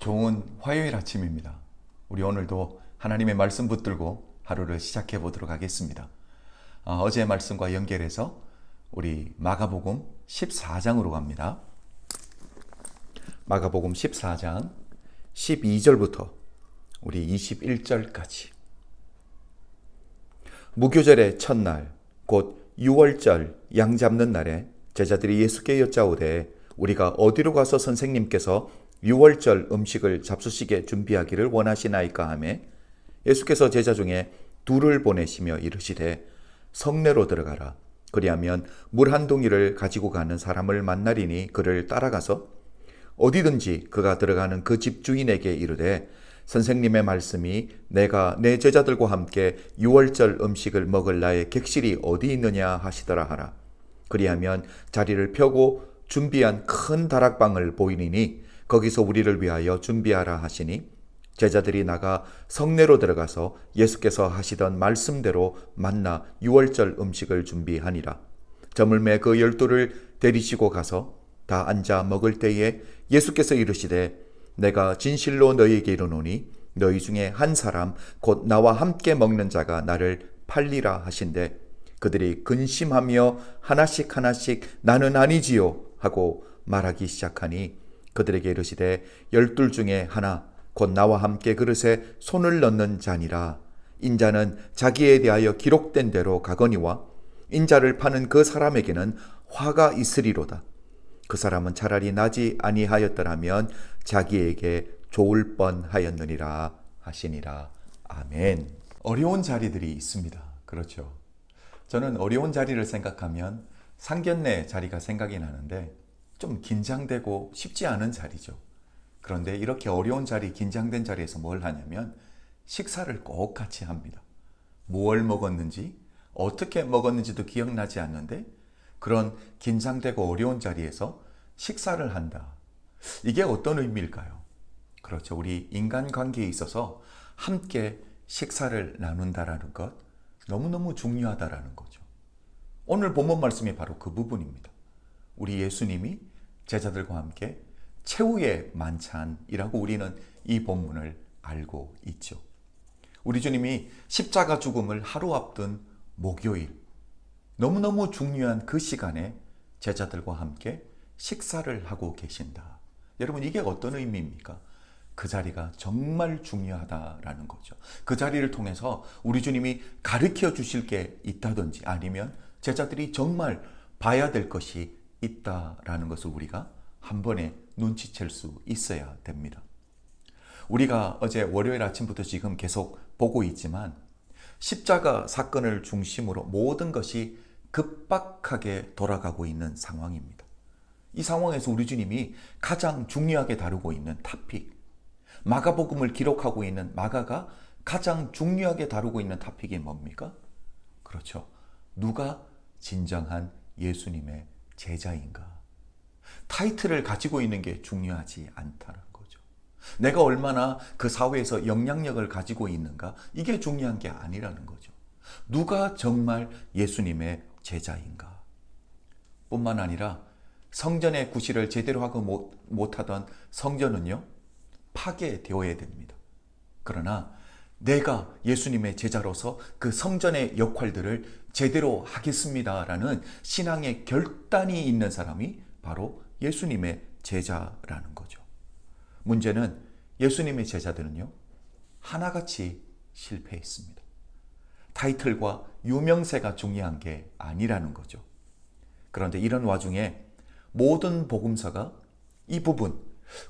좋은 화요일 아침입니다. 우리 오늘도 하나님의 말씀 붙들고 하루를 시작해 보도록 하겠습니다. 어제의 말씀과 연결해서 우리 마가복음 14장으로 갑니다. 마가복음 14장 12절부터 우리 21절까지. 무교절의 첫날 곧 6월절 양 잡는 날에 제자들이 예수께 여짜오되 우리가 어디로 가서 선생님께서 6월절 음식을 잡수시게 준비하기를 원하시나이까 하매 예수께서 제자 중에 둘을 보내시며 이르시되 성내로 들어가라. 그리하면 물 한 동이를 가지고 가는 사람을 만나리니 그를 따라가서 어디든지 그가 들어가는 그 집 주인에게 이르되 선생님의 말씀이 내가 내 제자들과 함께 6월절 음식을 먹을 나의 객실이 어디 있느냐 하시더라 하라. 그리하면 자리를 펴고 준비한 큰 다락방을 보이니 거기서 우리를 위하여 준비하라 하시니 제자들이 나가 성내로 들어가서 예수께서 하시던 말씀대로 만나 6월절 음식을 준비하니라. 저물매 그 12를 데리시고 가서 다 앉아 먹을 때에 예수께서 이르시되 내가 진실로 너희에게 이르노니 너희 중에 한 사람 곧 나와 함께 먹는 자가 나를 팔리라 하신대 그들이 근심하며 하나씩 나는 아니지요 하고 말하기 시작하니 그들에게 이르시되 12 중에 하나 곧 나와 함께 그릇에 손을 넣는 자니라. 인자는 자기에 대하여 기록된 대로 가거니와 인자를 파는 그 사람에게는 화가 있으리로다. 그 사람은 차라리 나지 아니하였더라면 자기에게 좋을 뻔하였느니라 하시니라. 아멘. 어려운 자리들이 있습니다. 그렇죠. 저는 어려운 자리를 생각하면 상견례 자리가 생각이 나는데 좀 긴장되고 쉽지 않은 자리죠. 그런데 이렇게 어려운 자리, 긴장된 자리에서 뭘 하냐면 식사를 꼭 같이 합니다. 뭘 먹었는지, 어떻게 먹었는지도 기억나지 않는데 그런 긴장되고 어려운 자리에서 식사를 한다. 이게 어떤 의미일까요? 그렇죠. 우리 인간관계에 있어서 함께 식사를 나눈다라는 것 너무너무 중요하다라는 거죠. 오늘 본문 말씀이 바로 그 부분입니다. 우리 예수님이 제자들과 함께 최후의 만찬이라고 우리는 이 본문을 알고 있죠. 우리 주님이 십자가 죽음을 하루 앞둔 목요일, 너무너무 중요한 그 시간에 제자들과 함께 식사를 하고 계신다. 여러분, 이게 어떤 의미입니까? 그 자리가 정말 중요하다라는 거죠. 그 자리를 통해서 우리 주님이 가르쳐 주실 게 있다든지 아니면 제자들이 정말 봐야 될 것이 있다라는 것을 우리가 한 번에 눈치챌 수 있어야 됩니다. 우리가 어제 월요일 아침부터 지금 계속 보고 있지만 십자가 사건을 중심으로 모든 것이 급박하게 돌아가고 있는 상황입니다. 이 상황에서 우리 주님이 가장 중요하게 다루고 있는 토픽, 마가복음을 기록하고 있는 마가가 가장 중요하게 다루고 있는 토픽이 뭡니까? 그렇죠. 누가 진정한 예수님의 제자인가? 타이틀을 가지고 있는 게 중요하지 않다는 거죠. 내가 얼마나 그 사회에서 영향력을 가지고 있는가? 이게 중요한 게 아니라는 거죠. 누가 정말 예수님의 제자인가? 뿐만 아니라 성전의 구실을 제대로 하고 못하던 성전은요, 파괴되어야 됩니다. 그러나 내가 예수님의 제자로서 그 성전의 역할들을 제대로 하겠습니다라는 신앙의 결단이 있는 사람이 바로 예수님의 제자라는 거죠. 문제는 예수님의 제자들은요, 하나같이 실패했습니다. 타이틀과 유명세가 중요한 게 아니라는 거죠. 그런데 이런 와중에 모든 복음서가 이 부분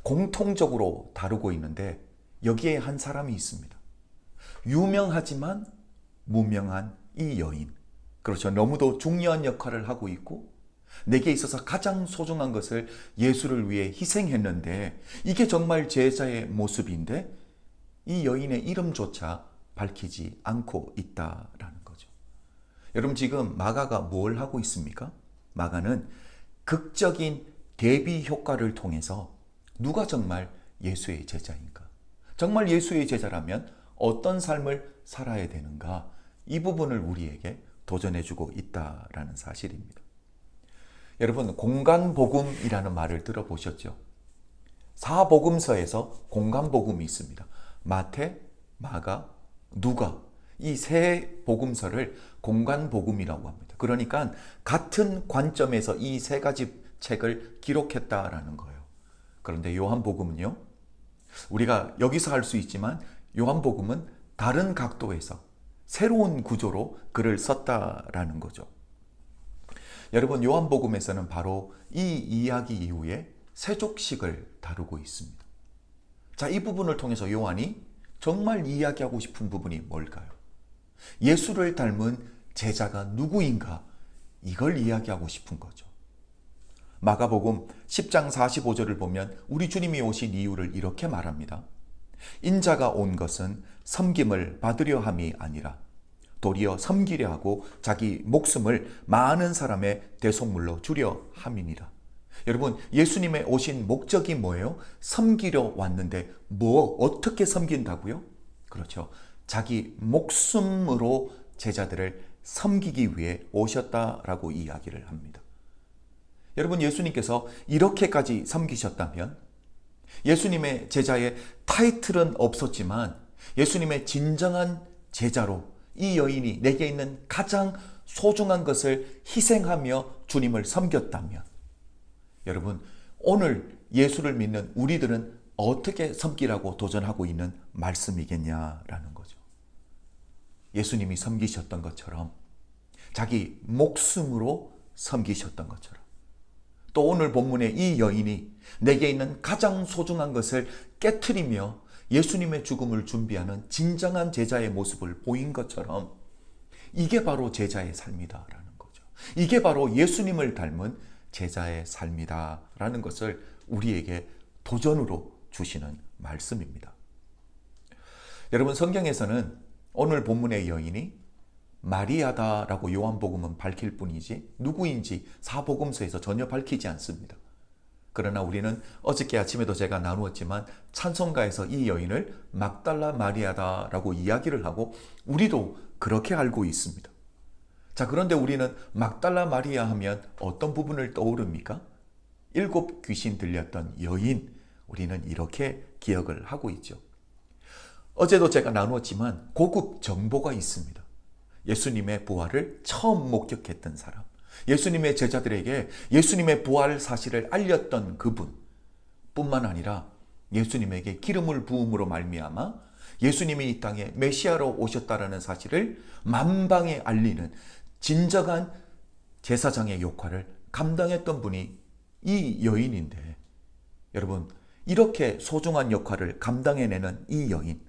공통적으로 다루고 있는데 여기에 한 사람이 있습니다. 유명하지만 무명한 이 여인. 그렇죠. 너무도 중요한 역할을 하고 있고 내게 있어서 가장 소중한 것을 예수를 위해 희생했는데 이게 정말 제자의 모습인데 이 여인의 이름조차 밝히지 않고 있다라는 거죠. 여러분, 지금 마가가 뭘 하고 있습니까? 마가는 극적인 대비 효과를 통해서 누가 정말 예수의 제자인가? 정말 예수의 제자라면 어떤 삶을 살아야 되는가? 이 부분을 우리에게 도전해주고 있다라는 사실입니다. 여러분, 공간복음이라는 말을 들어보셨죠? 사복음서에서 공간복음이 있습니다. 마태, 마가, 누가, 이 세 복음서를 공간복음이라고 합니다. 그러니까 같은 관점에서 이 세 가지 책을 기록했다라는 거예요. 그런데 요한복음은요, 우리가 여기서 할 수 있지만 요한복음은 다른 각도에서 새로운 구조로 글을 썼다라는 거죠. 여러분, 요한복음에서는 바로 이 이야기 이후에 세족식을 다루고 있습니다. 자, 이 부분을 통해서 요한이 정말 이야기하고 싶은 부분이 뭘까요? 예수를 닮은 제자가 누구인가? 이걸 이야기하고 싶은 거죠. 마가복음 10장 45절을 보면 우리 주님이 오신 이유를 이렇게 말합니다. 인자가 온 것은 섬김을 받으려 함이 아니라 도리어 섬기려 하고 자기 목숨을 많은 사람의 대속물로 주려 함이니라. 여러분, 예수님의 오신 목적이 뭐예요? 섬기려 왔는데 어떻게 섬긴다고요? 그렇죠. 자기 목숨으로 제자들을 섬기기 위해 오셨다라고 이야기를 합니다. 여러분, 예수님께서 이렇게까지 섬기셨다면 예수님의 제자의 타이틀은 없었지만 예수님의 진정한 제자로 이 여인이 내게 있는 가장 소중한 것을 희생하며 주님을 섬겼다면, 여러분, 오늘 예수를 믿는 우리들은 어떻게 섬기라고 도전하고 있는 말씀이겠냐라는 거죠. 예수님이 섬기셨던 것처럼 자기 목숨으로 섬기셨던 것처럼 또 오늘 본문의 이 여인이 내게 있는 가장 소중한 것을 깨트리며 예수님의 죽음을 준비하는 진정한 제자의 모습을 보인 것처럼 이게 바로 제자의 삶이다라는 거죠. 이게 바로 예수님을 닮은 제자의 삶이다라는 것을 우리에게 도전으로 주시는 말씀입니다. 여러분, 성경에서는 오늘 본문의 여인이 마리아다라고 요한복음은 밝힐 뿐이지 누구인지 사복음서에서 전혀 밝히지 않습니다. 그러나 우리는 어저께 아침에도 제가 나누었지만 찬송가에서 이 여인을 막달라 마리아다라고 이야기를 하고 우리도 그렇게 알고 있습니다. 자, 그런데 우리는 막달라 마리아 하면 어떤 부분을 떠오릅니까? 7 귀신 들렸던 여인, 우리는 이렇게 기억을 하고 있죠. 어제도 제가 나누었지만 고급 정보가 있습니다. 예수님의 부활을 처음 목격했던 사람, 예수님의 제자들에게 예수님의 부활 사실을 알렸던 그분 뿐만 아니라 예수님에게 기름을 부음으로 말미암아 예수님이 이 땅에 메시아로 오셨다라는 사실을 만방에 알리는 진정한 제사장의 역할을 감당했던 분이 이 여인인데, 여러분, 이렇게 소중한 역할을 감당해내는 이 여인,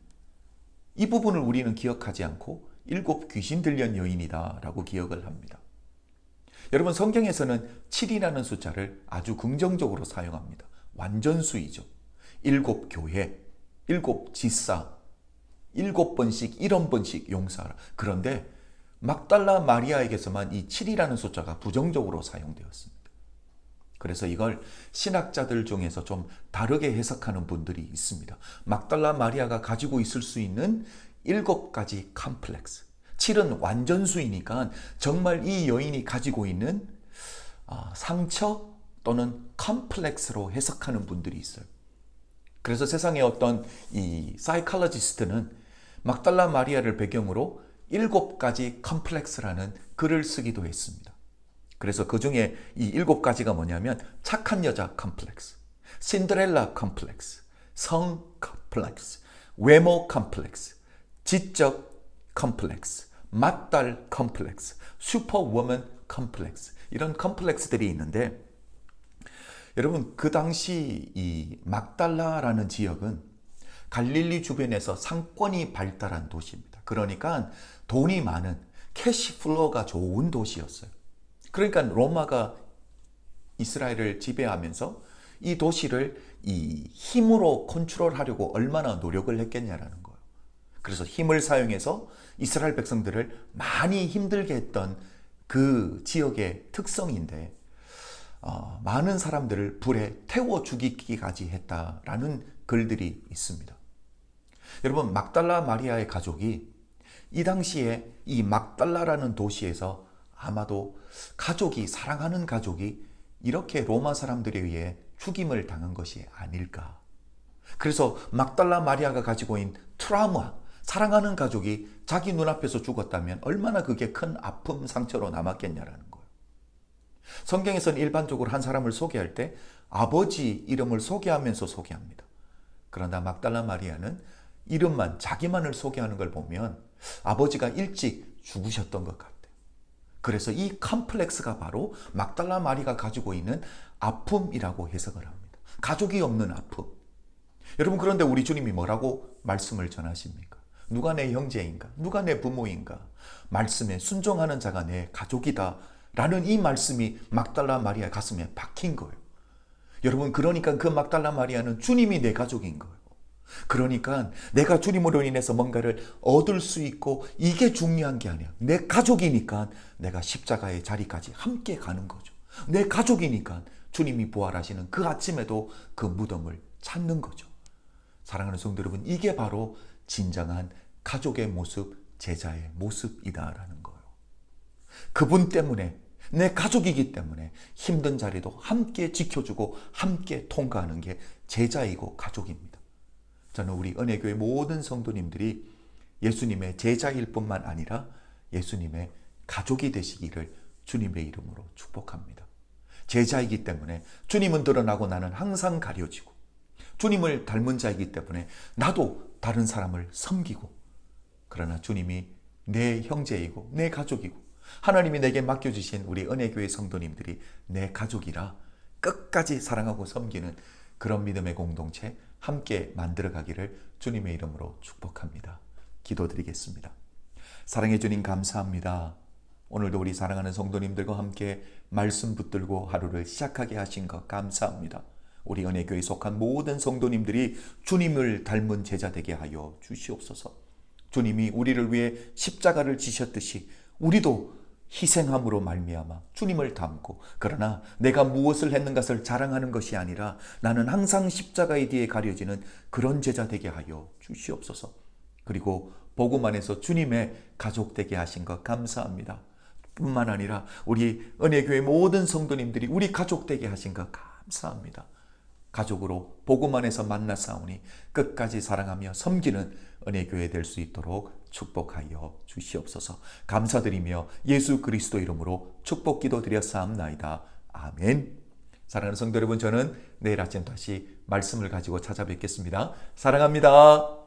이 부분을 우리는 기억하지 않고 7 귀신 들린 여인이다 라고 기억을 합니다. 여러분, 성경에서는 7이라는 숫자를 아주 긍정적으로 사용합니다. 완전수이죠. 7 교회, 7 지사, 7번씩 1원번씩 용서하라. 그런데 막달라 마리아에게서만 이 7이라는 숫자가 부정적으로 사용되었습니다. 그래서 이걸 신학자들 중에서 좀 다르게 해석하는 분들이 있습니다. 막달라 마리아가 가지고 있을 수 있는 7가지 컴플렉스. 7은 완전수이니까 정말 이 여인이 가지고 있는 상처 또는 컴플렉스로 해석하는 분들이 있어요. 그래서 세상에 어떤 이 사이콜로지스트는 막달라 마리아를 배경으로 7가지 컴플렉스라는 글을 쓰기도 했습니다. 그래서 그 중에 이 7가지가 뭐냐면 착한 여자 컴플렉스, 신데렐라 컴플렉스, 성 컴플렉스, 외모 컴플렉스, 지적 컴플렉스, 맏딸 컴플렉스, 슈퍼워먼 컴플렉스, 이런 컴플렉스들이 있는데, 여러분, 그 당시 이 막달라라는 지역은 갈릴리 주변에서 상권이 발달한 도시입니다. 그러니까 돈이 많은 캐시플로우가 좋은 도시였어요. 그러니까 로마가 이스라엘을 지배하면서 이 도시를 이 힘으로 컨트롤하려고 얼마나 노력을 했겠냐라는 거예요. 그래서 힘을 사용해서 이스라엘 백성들을 많이 힘들게 했던 그 지역의 특성인데, 많은 사람들을 불에 태워 죽이기까지 했다라는 글들이 있습니다. 여러분, 막달라 마리아의 가족이 이 당시에 이 막달라라는 도시에서 아마도 가족이, 사랑하는 가족이 이렇게 로마 사람들에 의해 죽임을 당한 것이 아닐까. 그래서 막달라 마리아가 가지고 있는 트라우마, 사랑하는 가족이 자기 눈앞에서 죽었다면 얼마나 그게 큰 아픔, 상처로 남았겠냐라는 거예요. 성경에서는 일반적으로 한 사람을 소개할 때 아버지 이름을 소개하면서 소개합니다. 그러나 막달라 마리아는 이름만, 자기만을 소개하는 걸 보면 아버지가 일찍 죽으셨던 것 같아요. 그래서 이 컴플렉스가 바로 막달라 마리아가 가지고 있는 아픔이라고 해석을 합니다. 가족이 없는 아픔. 여러분, 그런데 우리 주님이 뭐라고 말씀을 전하십니까? 누가 내 형제인가? 누가 내 부모인가? 말씀에 순종하는 자가 내 가족이다 라는 이 말씀이 막달라 마리아 가슴에 박힌 거예요. 여러분, 그러니까 그 막달라 마리아는 주님이 내 가족인 거예요. 그러니까 내가 주님으로 인해서 뭔가를 얻을 수 있고 이게 중요한 게 아니야. 내 가족이니까 내가 십자가의 자리까지 함께 가는 거죠. 내 가족이니까 주님이 부활하시는 그 아침에도 그 무덤을 찾는 거죠. 사랑하는 성도 여러분, 이게 바로 진정한 가족의 모습, 제자의 모습이다라는 거예요. 그분 때문에, 내 가족이기 때문에 힘든 자리도 함께 지켜주고 함께 통과하는 게 제자이고 가족입니다. 저는 우리 은혜교회 모든 성도님들이 예수님의 제자일 뿐만 아니라 예수님의 가족이 되시기를 주님의 이름으로 축복합니다. 제자이기 때문에 주님은 드러나고 나는 항상 가려지고, 주님을 닮은 자이기 때문에 나도 다른 사람을 섬기고, 그러나 주님이 내 형제이고 내 가족이고 하나님이 내게 맡겨주신 우리 은혜교회 성도님들이 내 가족이라 끝까지 사랑하고 섬기는 그런 믿음의 공동체 함께 만들어가기를 주님의 이름으로 축복합니다. 기도드리겠습니다. 사랑해 주님 감사합니다. 오늘도 우리 사랑하는 성도님들과 함께 말씀 붙들고 하루를 시작하게 하신 것 감사합니다. 우리 은혜교회에 속한 모든 성도님들이 주님을 닮은 제자 되게 하여 주시옵소서. 주님이 우리를 위해 십자가를 지셨듯이 우리도 희생함으로 말미암아 주님을 닮고, 그러나 내가 무엇을 했는 것을 자랑하는 것이 아니라 나는 항상 십자가의 뒤에 가려지는 그런 제자 되게 하여 주시옵소서. 그리고 복음 안에서 주님의 가족 되게 하신 것 감사합니다. 뿐만 아니라 우리 은혜교회 모든 성도님들이 우리 가족 되게 하신 것 감사합니다. 가족으로 복음 안에서 만나싸우니 끝까지 사랑하며 섬기는 은혜교회 될 수 있도록 축복하여 주시옵소서. 감사드리며 예수 그리스도 이름으로 축복 기도 드렸사옵나이다. 아멘. 사랑하는 성도 여러분, 저는 내일 아침 다시 말씀을 가지고 찾아뵙겠습니다. 사랑합니다.